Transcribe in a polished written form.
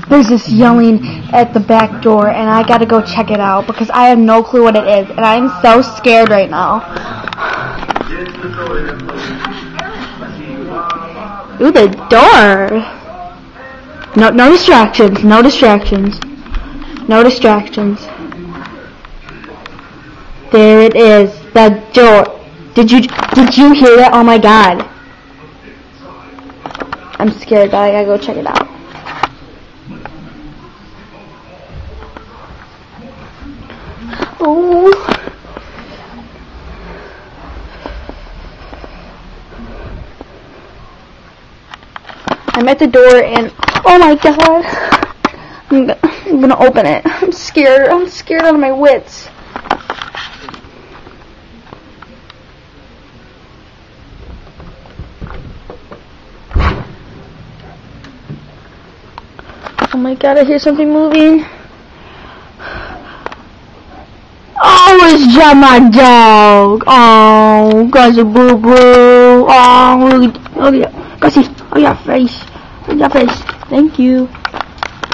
There's this yelling at the back door, and I gotta go check it out because I have no clue what it is, and I'm so scared right now. Ooh, the door. No distractions. No distractions. No distractions. There it is. The door. Did you hear that? Oh my god. I'm scared, but I gotta go check it out. Oh. I'm at the door and oh my god. I'm gonna open it. I'm scared. I'm scared out of my wits. Oh my god, I hear something moving. Oh, it's just my dog. Oh, Gussie Boo Boo. Oh, look at, go see. Oh, your face. Look at your face. Thank you.